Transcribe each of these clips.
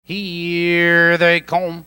Here they come.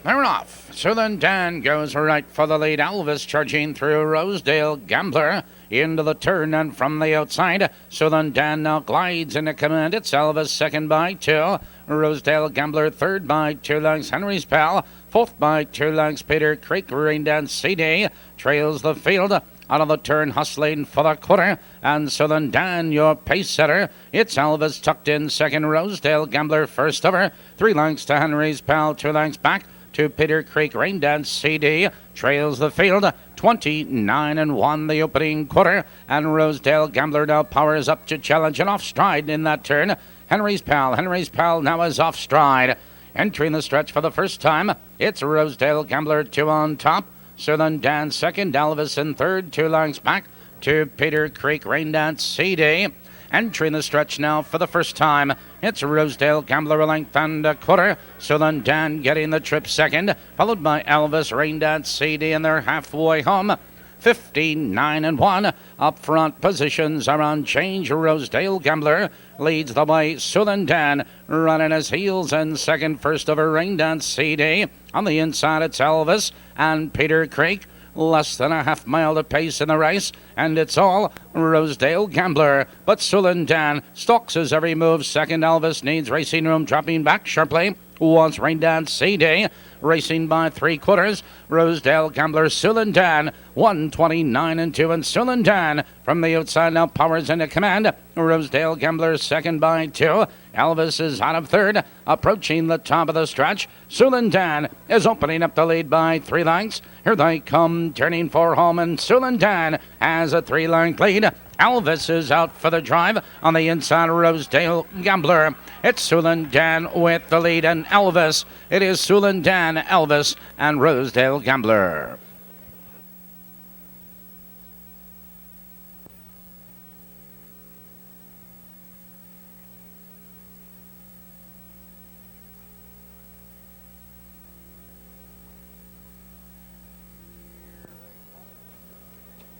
They're off. Southern Dan goes right for the lead. Elvis charging through Rosedale Gambler into the turn and from the outside. Southern Dan now glides into command. It's Elvis second by 2. Rosedale Gambler third by 2 lengths. Henry's Pal fourth by 2 lengths. Peter Creek Rain Dance CD trails the field. Out of the turn, hustling for the quarter. And Southern Dan, your pace setter. It's Elvis tucked in second. Rosedale Gambler first over. 3 lengths to Henry's Pal, 2 lengths back to Peter Creek Rain Dance CD. Trails the field. 29-1 the opening quarter. And Rosedale Gambler now powers up to challenge and off stride in that turn. Henry's Pal now is off stride. Entering the stretch for the first time, it's Rosedale Gambler 2 on top. Southern Dan second, Elvis in third, 2 lengths back to Peter Creek Rain Dance CD. Entering the stretch now for the first time, it's Rosedale Gambler a length and a quarter. Southern Dan getting the trip second, followed by Elvis Rain Dance CD, and they're halfway home. 59-1. Up front positions are on change. Rosedale Gambler leads the way. Southern Dan running his heels and second, first over Rain Dance CD. On the inside, it's Elvis and Peter Creek. Less than a half mile to pace in the race, and it's all Rosedale Gambler. But Southern Dan stalks his every move. Second, Elvis needs racing room, dropping back sharply. Was Rain Dance CD racing by 3/4. Rosedale Gambler, Southern Dan 129-2, and Southern Dan from the outside now powers into command. Rosedale Gambler second by 2. Elvis is out of third, approaching the top of the stretch. Southern Dan is opening up the lead by 3 lengths. Here they come, turning for home, and Southern Dan has a 3-length lead. Elvis is out for the drive on the inside. Rosedale Gambler. It's Southern Dan with the lead, and Elvis. It is Southern Dan, Elvis, and Rosedale Gambler.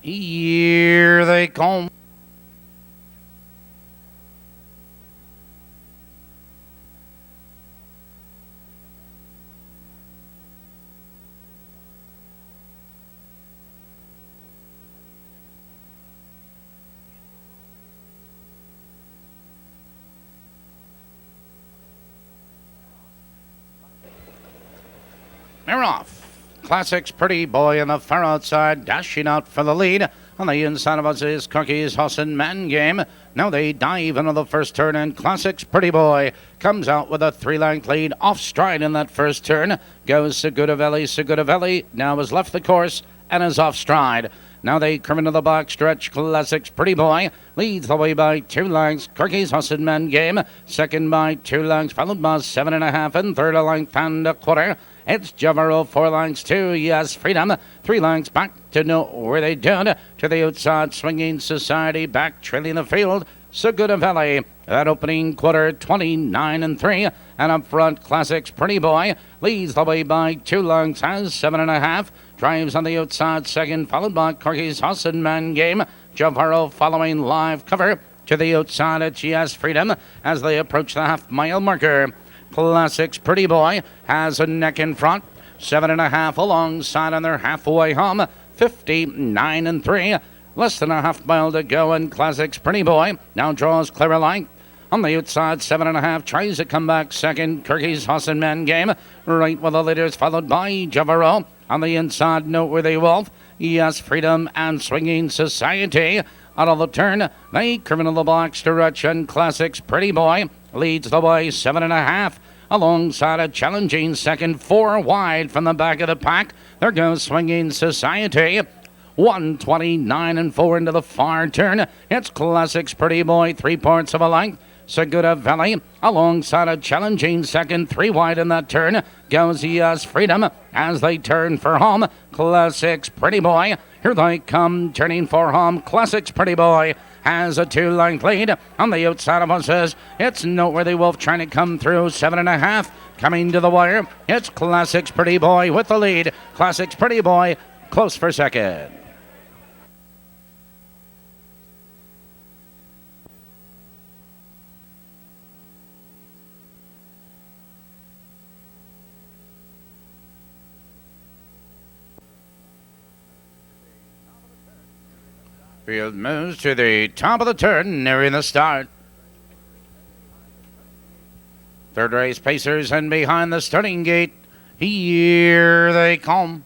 Here they come. They're off. Classics Pretty Boy in the far outside, dashing out for the lead. On the inside of us is Cookies Hoss and Man Game. Now they dive into the first turn, and Classics Pretty Boy comes out with a 3-length lead. Off stride in that first turn goes Segudavelli. Segudavelli now has left the course and is off stride. Now they come into the box stretch. Classics Pretty Boy leads the way by 2 lengths. Cookies Hoss and Man Game second by 2 lengths, followed by 7.5, and third a length and a quarter. It's Javaro 4 lengths to Yes Freedom. 3 lengths back to Know Where They Did. To the outside, Swinging Society back trailing the field. Segudavelli. That opening quarter, 29-3. And up front, Classics Pretty Boy leads the way by 2 lengths, has 7.5. Drives on the outside second, followed by Corky's Hoss and Man Game. Javaro following live cover. To the outside, it's Yes Freedom as they approach the half-mile marker. Classics Pretty Boy has a neck in front. 7.5 alongside, and they're halfway home. 59-3. Less than a half mile to go, and Classics Pretty Boy now draws clear line. On the outside, 7.5, tries to come back second. Kirky's Hoss and Man Game right with the leaders, followed by Javaro. On the inside, Noteworthy Wolf, Yes Freedom, and Swinging Society. Out of the turn, they criminal the box direction. Classics Pretty Boy leads the way, 7.5. Alongside a challenging second, 4 wide from the back of the pack. There goes Swinging Society. 129-4 into the far turn. It's Classics Pretty Boy, 3 parts of a length. Segudavelli alongside a challenging second, 3 wide in that turn. Goes Yes Freedom as they turn for home. Classics Pretty Boy. Here they come, turning for home. Classics Pretty Boy has a 2-length lead. On the outside of us, it's Noteworthy Wolf trying to come through, 7.5. Coming to the wire, it's Classic's Pretty Boy with the lead. Classic's Pretty Boy close for second. Field moves to the top of the turn, nearing the start. Third race pacers, and behind the starting gate, here they come.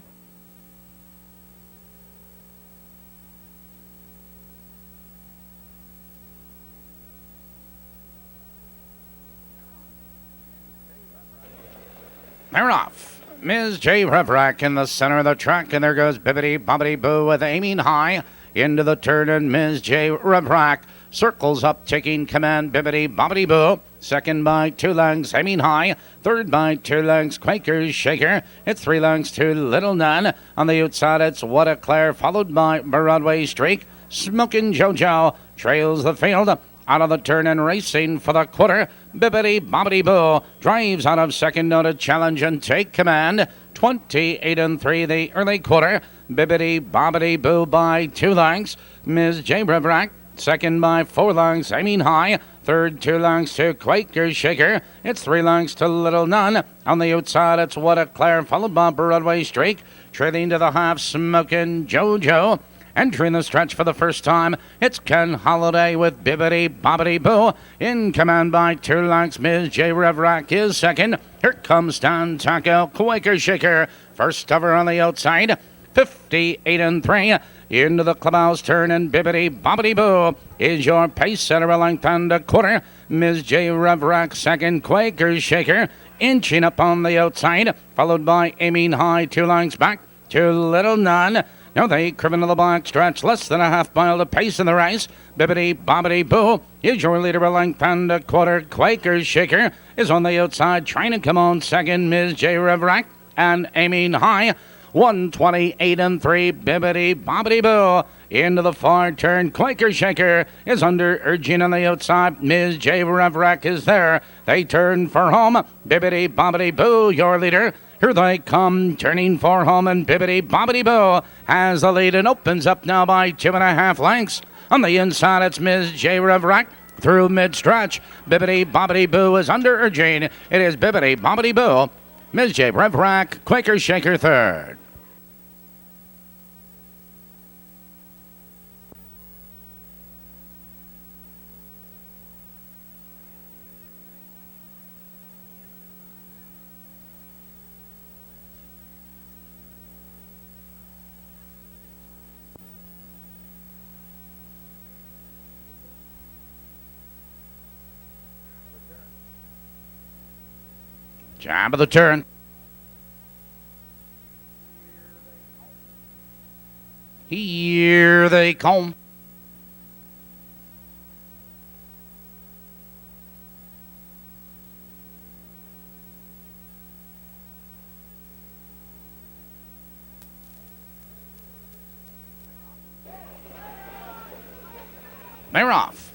They're off. Ms. J. Revrack in the center of the track, and there goes Bibbidi Bobbidi Boo with aiming high into the turn, and Ms. J. Revrack circles up, taking command. Bibbidi Bobbidi Boo, second by 2 lengths, aiming high. Third by 2 lengths, Quaker's Shaker. It's 3 lengths to Little Nun. On the outside, it's What a Claire, followed by Broadway Streak. Smokin' Jojo trails the field. Out of the turn and racing for the quarter, Bibbidi Bobbidi Boo drives out of second now to challenge and take command. 28-3 the early quarter. Bibbidi Bobbidi Boo by 2 lengths. Ms. J. Revrack second by 4 lengths, aiming high. Third 2 lengths to Quaker's Shaker. It's 3 lengths to Little Nun. On the outside, it's What a Claire, followed by Broadway Streak. Trailing to the half, Smokin' Jojo. Entering the stretch for the first time, it's Ken Holiday with Bibbidi Bobbidi Boo. In command by 2 lengths, Ms. J. Revrack is second. Here comes Stan Taco, Quaker Shaker. First over on the outside, 58-3. Into the clubhouse turn, and Bibbidi Bobbidi Boo is your pace setter, a length and a quarter. Ms. J. Revrack second, Quaker Shaker inching up on the outside, followed by aiming high 2 lengths back to Little Nun. Now they curve into the back stretch, less than a half mile to pace in the race. Bibbidi Bobbidi Boo is your leader, a length and a quarter. Quaker's Shaker is on the outside, trying to come on second. Ms. J. Revrack and aiming high. 128-3, Bibbidi Bobbidi Boo. Into the far turn, Quaker Shaker is under urging on the outside. Ms. J. Revrack is there. They turn for home. Bibbidi Bobbidi Boo, your leader. Here they come, turning for home, and Bibbidi Bobbidi Boo has the lead and opens up now by 2.5 lengths. On the inside, it's Ms. J. Revrack through mid-stretch. Bibbidi Bobbidi Boo is under urging. It is Bibbidi Bobbidi Boo. Ms. J. Revrack, Quaker Shaker third. Jab of the turn. Here they come. They're off.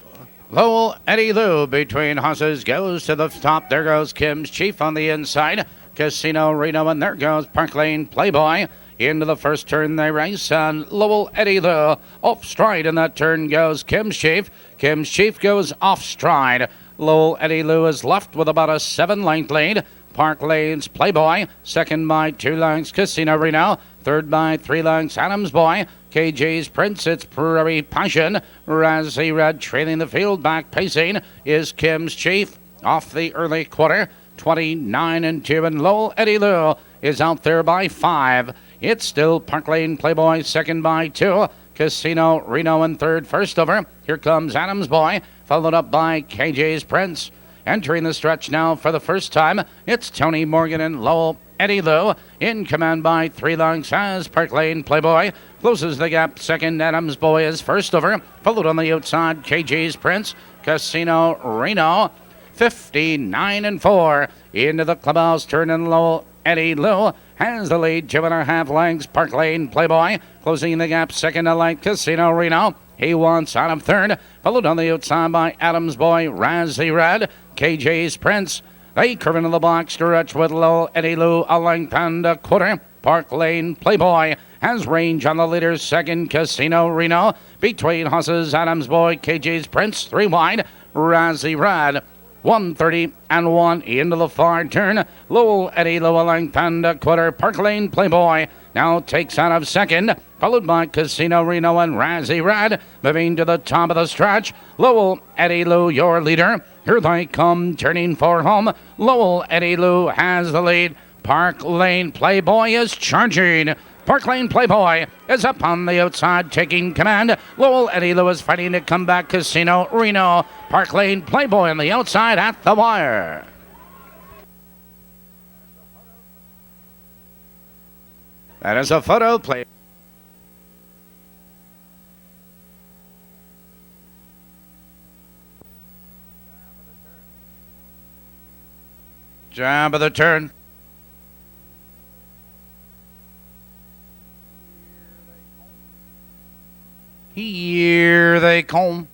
Lowell Eddie Lou between horses goes to the top. There goes Kim's Chief on the inside. Casino Reno, and there goes Park Lane Playboy. Into the first turn they race, and Lowell Eddie Lou off stride. In that turn goes Kim's Chief. Kim's Chief goes off stride. Lowell Eddie Lou is left with about a 7-length lead. Park Lane's Playboy, second by 2 lengths, Casino Reno. Third by 3 lengths, Adams Boy. KJ's Prince, it's Prairie Passion. Razzie Red trailing the field. Back pacing is Kim's Chief off the early quarter. 29-2, and Lowell Eddie Lou is out there by 5. It's still Park Lane Playboy, second by 2. Casino Reno in third. First over, here comes Adams Boy, followed up by KJ's Prince. Entering the stretch now for the first time, it's Tony Morgan and Lowell Eddie Lou. In command by 3 lengths as Park Lane Playboy closes the gap. Second, Adams Boy is first over, followed on the outside, KJ's Prince. Casino Reno, 59-4. Into the clubhouse turn, and Lowell Eddie Lou has the lead, 2.5 lengths. Park Lane Playboy closing the gap, second to light, Casino Reno. He wants out of third, followed on the outside by Adams Boy, Razzie Red, KJ's Prince. They curve into the box stretch with Lowell Eddie Lou, a length and a quarter. Park Lane Playboy has range on the leader. Second, Casino Reno. Between horses, Adams Boy, KJ's Prince, 3 wide. Razzie Red, 130 and 1 into the far turn. Lowell Eddie Lou, a length and a quarter. Park Lane Playboy now takes out of second, followed by Casino Reno and Razzie Red. Moving to the top of the stretch, Lowell Eddie Lou, your leader. Here they come, turning for home. Lowell Eddie Lou has the lead. Park Lane Playboy is charging. Park Lane Playboy is up on the outside, taking command. Lowell Eddie Lou is fighting to come back. Casino Reno. Park Lane Playboy on the outside at the wire. That is a photo play. Jab of the turn. Here they come.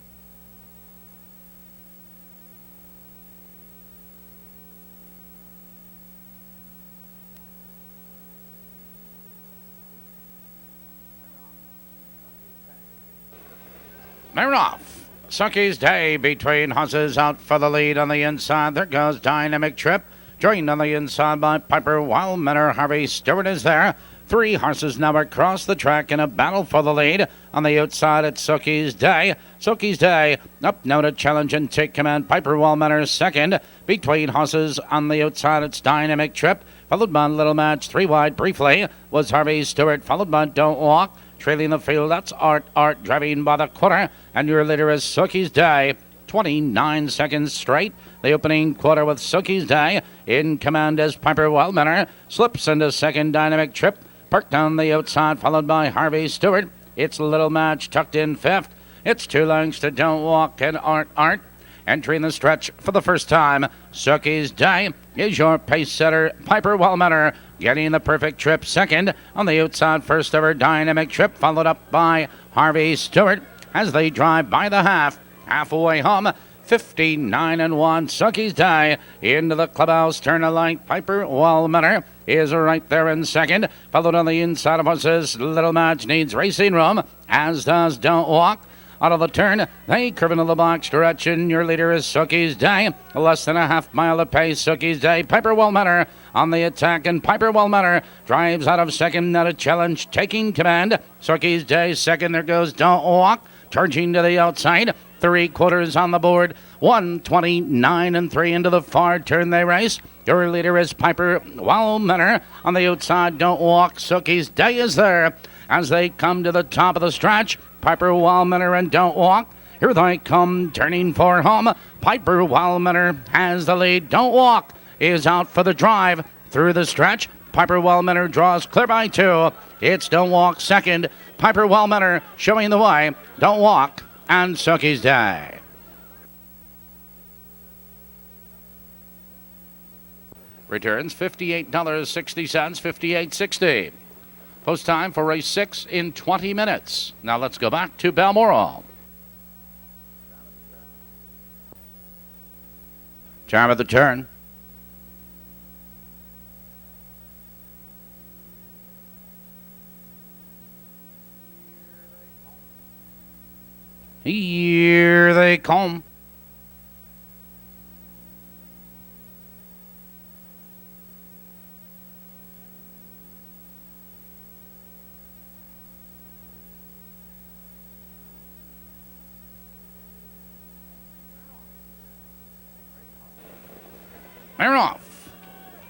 They're off. Sucky's Day between horses out for the lead on the inside. There goes Dynamic Trip. Joined on the inside by Piper Wildmanor. Harvey Stewart is there. 3 horses now across the track in a battle for the lead. On the outside, it's Sucky's Day. Sucky's Day up now to challenge and take command. Piper Wildmanor second. Between horses on the outside, it's Dynamic Trip. Followed by Little Match. 3 wide briefly was Harvey Stewart. Followed by Don't Walk. Trailing the field, that's Art driving by the quarter. And your leader is Sucky's Day. 29 seconds straight. The opening quarter with Sucky's Day. In command is Piper Wildmanor. Slips into second, Dynamic Trip. Parked on the outside, followed by Harvey Stewart. It's Little Match tucked in fifth. It's 2 lengths to Don't Walk and Art. Entering the stretch for the first time, Sucky's Day is your pace setter. Piper Wildmanor getting the perfect trip second. On the outside, first ever Dynamic Trip, followed up by Harvey Stewart as they drive by the halfway home. 59 and 1, Sucky's Day into the clubhouse. Turn a light. Piper Wildmanor is right there in second. Followed on the inside of horses. Little Match needs racing room, as does Don't Walk. Out of the turn, they curve into the box direction. Your leader is Sucky's Day. Less than a half mile of pace. Sucky's Day. Piper Wildmanor on the attack, and Piper Wildmanor drives out of second. Not a challenge, taking command. Sucky's Day second. There goes Don't Walk, charging to the outside. 3/4 on the board. 129 and 3 into the far turn they race. Your leader is Piper Wildmanor on the outside. Don't Walk. Sucky's Day is there as they come to the top of the stretch. Piper Wildmanor and Don't Walk. Here they come, turning for home. Piper Wildmanor has the lead. Don't Walk is out for the drive through the stretch. Piper Wildmanor draws clear by 2. It's Don't Walk second. Piper Wildmanor showing the way. Don't Walk and Sucky's Day. Returns $58.60, $58.60. Post time for race 6 in 20 minutes. Now let's go back to Balmoral. Time of the turn. Here they come. They're off.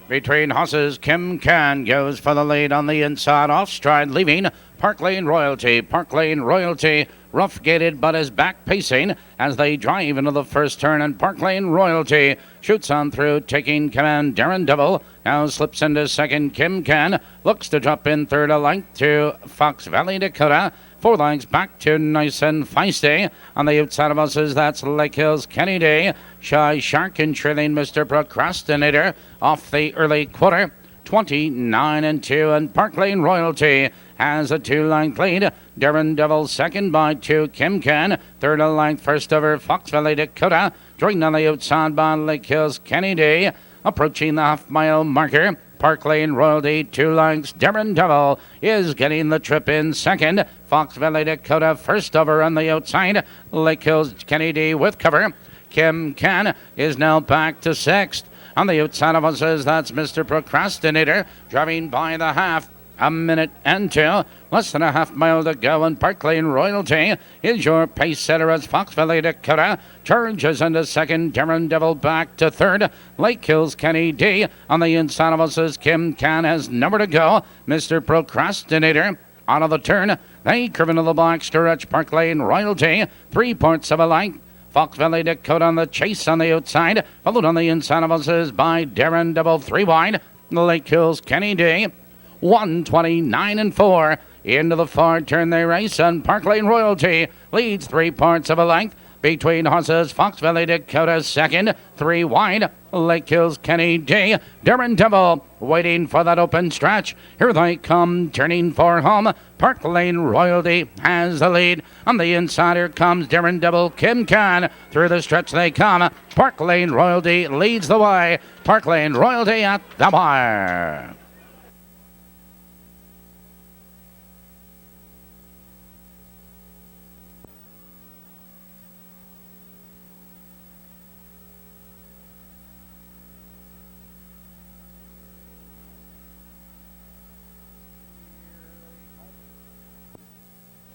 Between horses, Kim Can goes for the lead on the inside. Off stride, leaving Park Lane Royalty. Park Lane Royalty, rough gated but is back pacing as they drive into the first turn. And Park Lane Royalty shoots on through, taking command. Darren Devil now slips into second. Kim Can looks to drop in third, a length to Fox Valley Dakota. 4 lengths back to Nice and Feisty. On the outside of us that's Lake Hills Kennedy. Shy Shark and trailing Mr. Procrastinator off the early quarter. 29-2, and Park Lane Royalty has a 2-length lead. Darren Devil second by 2. Kim Can third length. First over Fox Valley Dakota. Joined on the outside by Lake Hills Kenny D. Approaching the half-mile marker. Park Lane Royalty 2 lengths. Darren Devil is getting the trip in second. Fox Valley Dakota first over on the outside. Lake Hills Kenny D with cover. Kim Can is now back to sixth. On the outside of us, that's Mr. Procrastinator, driving by the half. A minute and 2. Less than a half mile to go, and Park Lane Royalty is your pace setter as Fox Valley Dakota charges into second. Darren Devil back to third. Lake Hills Kenny D. On the inside of us, Kim Can has number to go. Mr. Procrastinator out of the turn. They curve into the box to reach Park Lane Royalty. 3 parts of a length. Fox Valley Dakota on the chase on the outside. Followed on the inside of us is by Darren Devil 3 wide. Lake Hills Kenny D. 129-4. Into the far turn they race, and Park Lane Royalty leads 3 parts of a length. Between horses, Fox Valley Dakota second, 3 wide. Lake Hills Kenny D. Darren Devil waiting for that open stretch. Here they come, turning for home. Park Lane Royalty has the lead. On the inside, here comes Darren Devil. Kim Can. Through the stretch they come. Park Lane Royalty leads the way. Park Lane Royalty at the wire.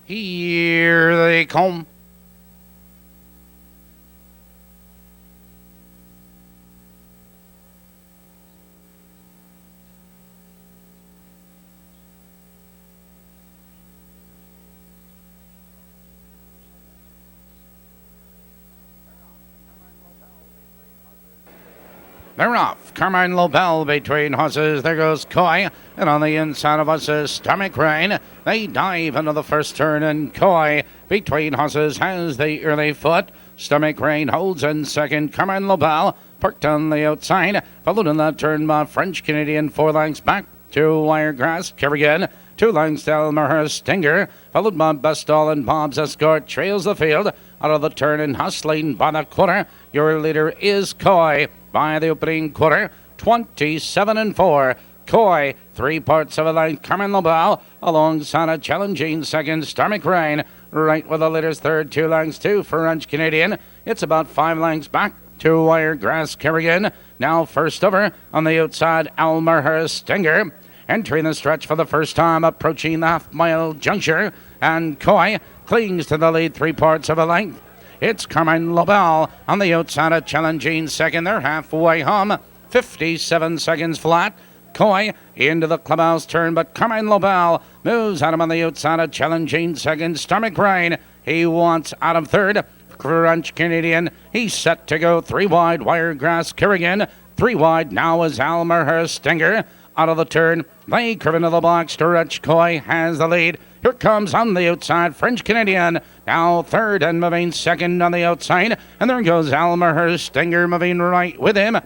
Here they come. They're off. Carmine Lobel between horses. There goes Coy. And on the inside of us is Stomach Rain. They dive into the first turn, and Coy between horses has the early foot. Stomach Rain holds in second. Carmine Lobel parked on the outside. Followed in that turn by French Canadian 4 lengths back to Wiregrass Kerrigan. 2 lengths to Elmer Stinger. Followed by Bestall and Bob's Escort trails the field. Out of the turn and hustling by the quarter. Your leader is Coy. By the opening quarter, 27-4. Coy, 3 parts of a length. Carmen Lobel alongside a challenging second. Stomach Rain, right with the leader's third. 2 lengths to French Canadian. It's about 5 lengths back to Wiregrass Kerrigan. Now first over on the outside, Elmer Stinger. Entering the stretch for the first time, approaching the half-mile juncture. And Coy clings to the lead, 3 parts of a length. It's Carmine Lobel on the outside, a challenging second. They're halfway home, 57 seconds flat. Coy into the clubhouse turn, but Carmine Lobel moves at him on the outside, a challenging second. Stomach Rain, he wants out of third. French Canadian, he's set to go 3 wide. Wiregrass Kerrigan, 3 wide. Now is Elmer Stinger. Out of the turn, they curve into the box. Stretch Coy has the lead. Here comes on the outside French Canadian. Now third and moving second on the outside. And there goes Elmer Stinger moving right with him.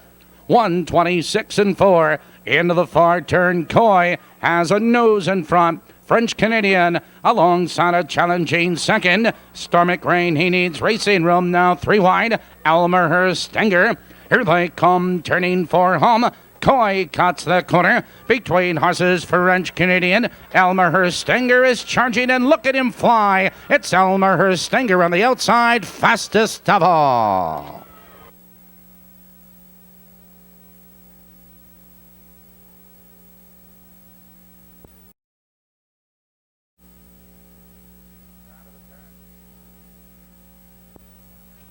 126-4. Into the far turn, Coy has a nose in front. French Canadian alongside a challenging second. Stomach Rain, he needs racing room now. 3 wide. Elmer Stinger. Here they come, turning for home. Coy cuts the corner between horses. French Canadian. Elmer Stinger is charging, and look at him fly. It's Elmer Stinger on the outside, fastest of all.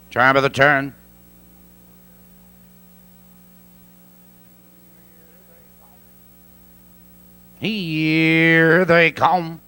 Drive of the turn. Here they come.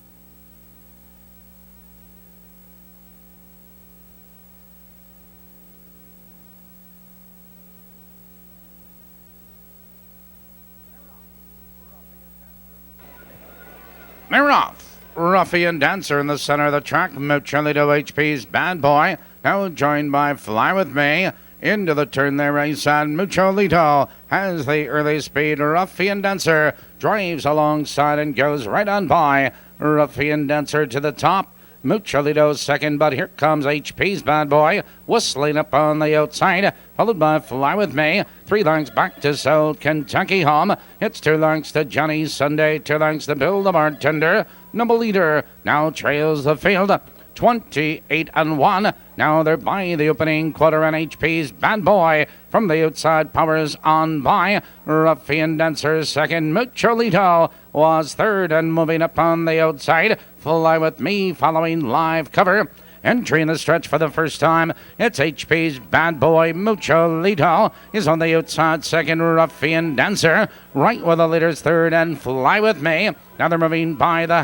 They're off. Ruffian Dancer in the center of the track. Mutualito HP's Bad Boy. Now joined by Fly With Me. Into the turn there, race on Mucholito has the early speed. Ruffian Dancer drives alongside and goes right on by. Ruffian Dancer to the top. Mucholito's second, but here comes HP's Bad Boy, whistling up on the outside, followed by Fly With Me. 3 lengths back to South Kentucky Home. It's 2 lengths to Johnny Sunday, 2 lengths to Bill the Bartender. Number leader now trails the field. 28-1. Now they're by the opening quarter, and HP's Bad Boy from the outside powers on by. Ruffian Dancer second. Mucholito was third, and moving up on the outside. Fly With Me following live cover. Entering the stretch for the first time, it's HP's Bad Boy. Mucholito is on the outside second. Ruffian Dancer right with the leaders third, and Fly With Me. Now they're moving by the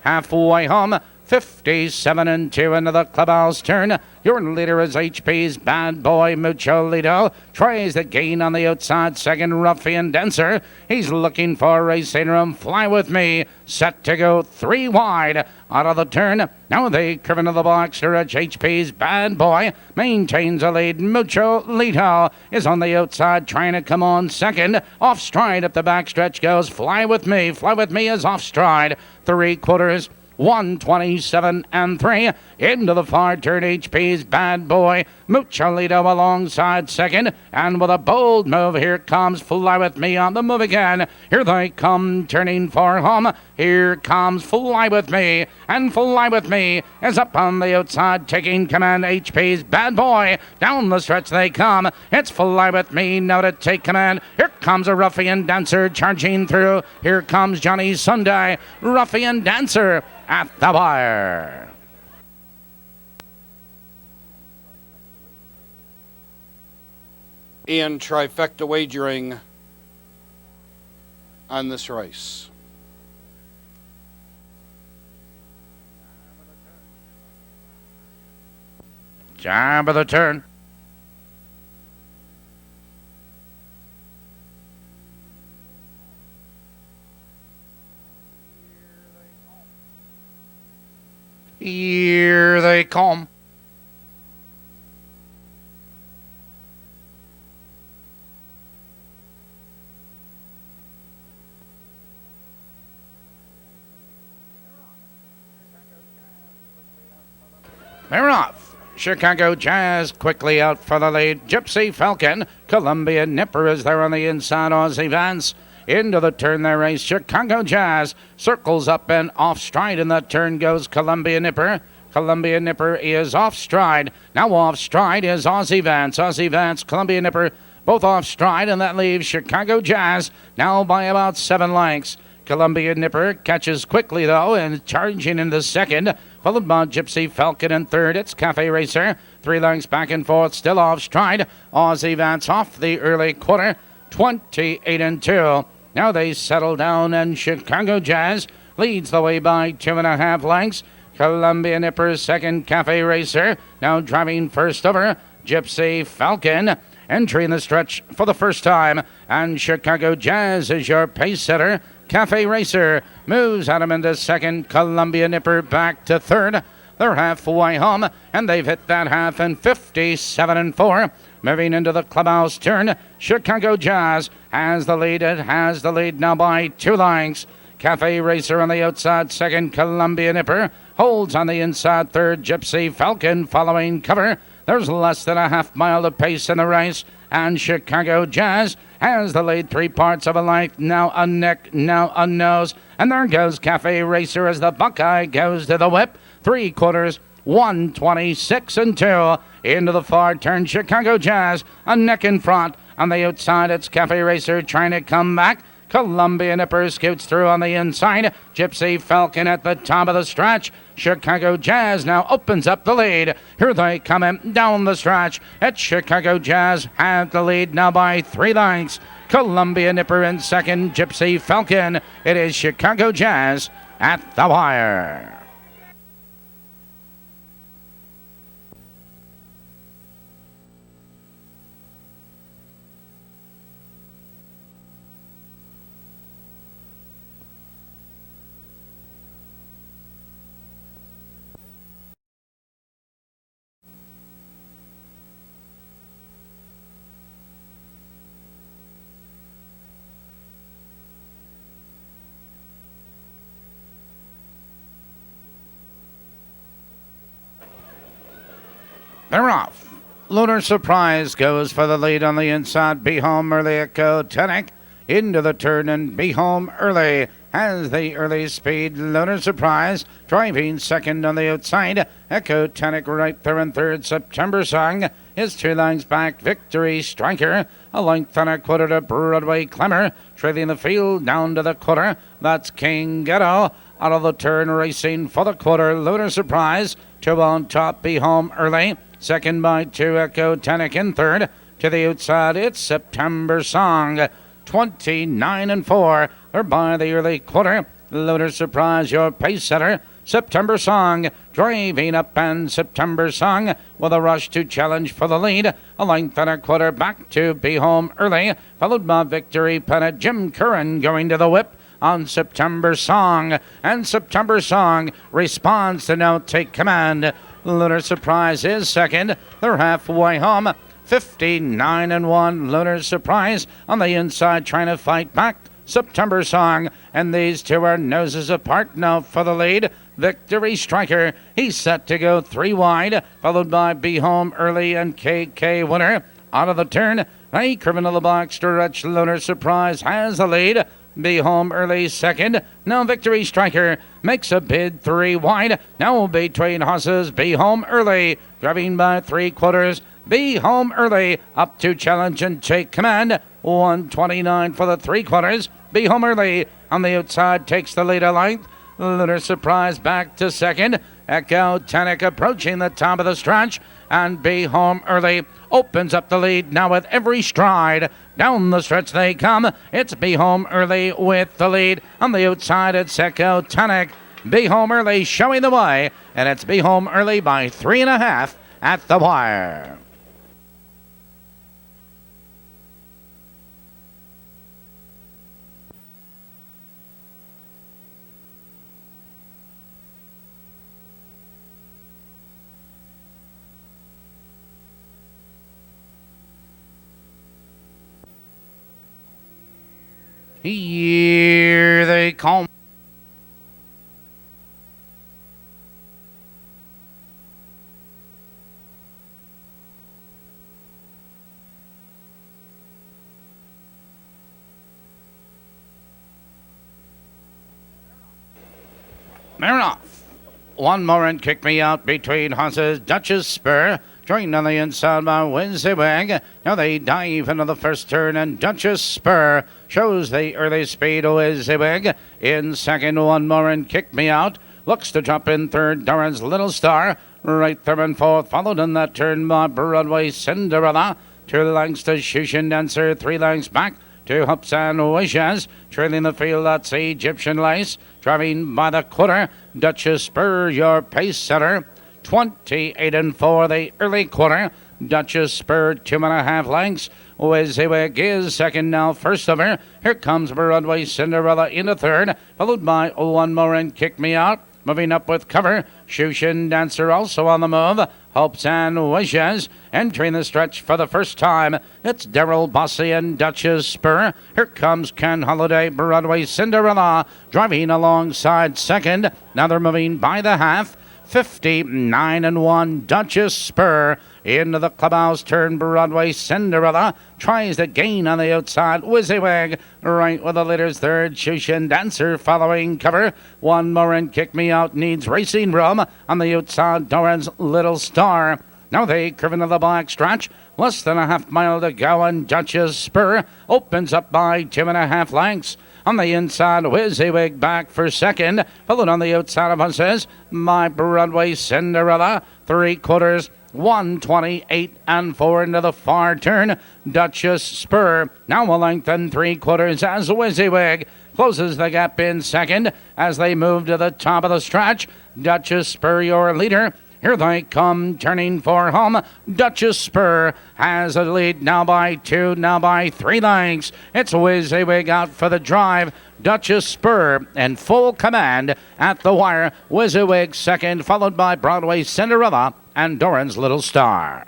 halfway home. 57-2 into the clubhouse turn. Your leader is HP's Bad Boy. Mucholito tries the gain on the outside second. Ruffian Dancer. He's looking for racing room. Fly With Me set to go 3 wide out of the turn. Now they curve into the box stretch. HP's Bad Boy maintains a lead. Mucholito is on the outside trying to come on second. Off stride up the back stretch goes Fly With Me. Fly With Me is off stride. 3/4. 127-3 into the far turn. HP's Bad Boy. Mucholito alongside second, and with a bold move, here comes Fly With Me on the move again. Here they come, turning for home. Here comes Fly With Me, and Fly With Me is up on the outside, taking command. HP's Bad Boy down the stretch they come. It's Fly With Me now to take command. Here comes a Ruffian Dancer charging through. Here comes Johnny Sunday. Ruffian Dancer at the wire. And trifecta wagering on this race. Jab of the turn. Here they come. They're off. Chicago Jazz quickly out for the lead. Gypsy Falcon. Columbia Nipper is there on the inside. Aussie Vance. Into the turn there race. Chicago Jazz circles up and off stride. In that turn goes Columbia Nipper. Columbia Nipper is off stride. Now off stride is Aussie Vance. Aussie Vance, Columbia Nipper, both off stride, and that leaves Chicago Jazz now by about 7 lengths. Columbia Nipper catches quickly, though, and charging into second, followed by Gypsy Falcon in third. It's Cafe Racer. 3 lengths back and forth, still off stride. Aussie Vance off the early quarter, 28-2. Now they settle down, and Chicago Jazz leads the way by 2.5 lengths. Columbia Nipper second. Cafe Racer now driving first over Gypsy Falcon. Entering the stretch for the first time, and Chicago Jazz is your pace setter. Cafe Racer moves Adam into second. Columbia Nipper back to third. They're halfway home, and they've hit that half in 57-4. Moving into the clubhouse turn, Chicago Jazz has the lead. It has the lead now by 2 lengths. Cafe Racer on the outside second. Columbia Nipper holds on the inside third. Gypsy Falcon following cover. There's less than a half mile of pace in the race, and Chicago Jazz has the lead 3 parts of a length. Now a neck, now a nose, and there goes Cafe Racer as the Buckeye goes to the whip. 3/4, 126-2 into the far turn. Chicago Jazz a neck in front. On the outside, it's Cafe Racer trying to come back. Columbia Nipper scoots through on the inside. Gypsy Falcon at the top of the stretch. Chicago Jazz now opens up the lead. Here they come in down the stretch. It's Chicago Jazz have the lead now by 3 lengths. Columbia Nipper in second. Gypsy Falcon. It is Chicago Jazz at the wire. They're off. Lunar Surprise goes for the lead on the inside. Be Home Early Echo Tonic into the turn, and Be Home Early has the early speed. Lunar Surprise driving second on the outside. Echo Tonic right there in third. September Song is 2 lengths back. Victory Striker a length and a quarter to Broadway Clemmer. Trailing the field down to the quarter. That's King Ghetto. Out of the turn, racing for the quarter. Lunar Surprise 2 on top. Be Home Early. Second by 2, Echo Tonic in third. To the outside, it's September Song. 29-4. They're by the early quarter. Lunar Surprise, your pace setter. September Song driving up, and September Song with a rush to challenge for the lead. A length and a quarter back to Be Home Early, followed by Victory Pennant. Jim Curran going to the whip on September Song, and September Song responds to now take command. Lunar Surprise is second. They're halfway home. 59-1. Lunar Surprise on the inside trying to fight back. September Song, and these two are noses apart now for the lead. Victory Striker, he's set to go 3 wide, followed by Be Home Early and KK Winner. Out of the turn, a criminal box stretch. Lunar Surprise has the lead. Be Home Early second. Now Victory Striker makes a bid 3 wide. Now between horses, Be Home Early driving by 3/4. Be Home Early up to challenge and take command. 129 for the 3/4. Be Home Early on the outside takes the lead a length. Lunar Surprise back to second. Echo Tonic approaching the top of the stretch, and Be Home Early opens up the lead now with every stride. Down the stretch they come. It's Be Home Early with the lead. On the outside, it's Echo Tonic. Be Home Early showing the way, and it's Be Home Early by 3.5 at the wire. Here they come. They're off. One more and kick me out between horses. Duchess Spur joined on the inside by WYZWAG. Now they dive into the first turn, and Duchess Spur shows the early speed. WYZWAG in second. One more and kick me out. Looks to drop in third. Doran's Little Star right there in fourth. Followed in that turn by Broadway Cinderella. 2 lengths to Shushin Dancer. 3 lengths back to Hopes and Wishes. Trailing the field, that's Egyptian Lace. Driving by the quarter. Duchess Spur, your pace setter. 28-4 the early quarter. Duchess Spur 2.5 lengths. WYZWAG is second now. First over, here comes Broadway Cinderella into third, followed by One More and Kick Me Out. Moving up with cover, Shushin Dancer also on the move. Hopes and Wishes entering the stretch for the first time. It's Daryl Bossy and Duchess Spur. Here comes Ken Holiday, Broadway Cinderella driving alongside second. Now they're moving by the half. 59-1 Duchess Spur into the clubhouse turn. Broadway Cinderella tries to gain on the outside. WYZWAG right with the leader's third. Shushin Dancer following cover. One More and Kick Me Out needs racing room on the outside. Doran's Little Star. Now they curve into the black stretch. Less than a half mile to go, and Duchess Spur opens up by 2.5 lengths. On the inside, WYZWAG back for second. Followed on the outside of us is My Broadway Cinderella. 3/4, 128-4 into the far turn. Duchess Spur now a length and 3/4 as WYZWAG closes the gap in second as they move to the top of the stretch. Duchess Spur, your leader. Here they come, turning for home. Duchess Spur has a lead now by 2, now by 3 lengths. It's WYZWAG out for the drive. Duchess Spur in full command at the wire. WYZWAG second, followed by Broadway Cinderella and Doran's Little Star.